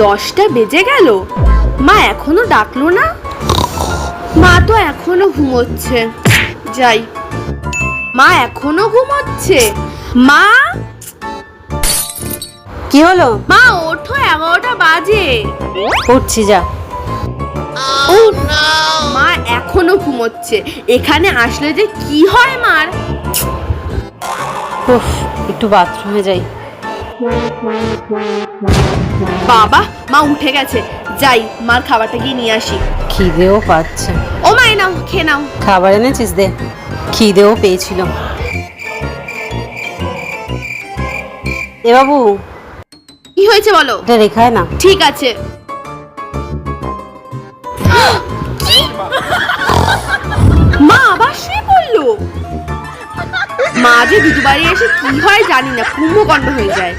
10টা বেজে গেল, মা এখনো ডাকলো না। মা তো এখনো ঘুমোচ্ছে। যাই, মা এখনো ঘুমোচ্ছে। মা, কি হলো? মা ওঠো, 11টা বাজে। উঠছি, যা। উফ, মা এখনো ঘুমোচ্ছে। এখানে আসলে যে কি হয় মার। উফ, একটু বাথরুমে যাই। বাবা, মা উঠে গেছে। যাই, মার খাবারটা গিয়ে নিয়ে আসি। খিদেও পাচ্ছে। ও মা, এই নাও, খেয়ে নাও। খাবার এনেছিস? দে। খিদেও পেয়েছিল। এ বাবু, কি হয়েছে বলো? এটা রেখায় না। ঠিক আছে। মা আবার শুয়ে পড়লো। মা যে দুটো বাড়ি এসে কি হয় জানি না, কুম্ভকর্ণ হয়ে যায়।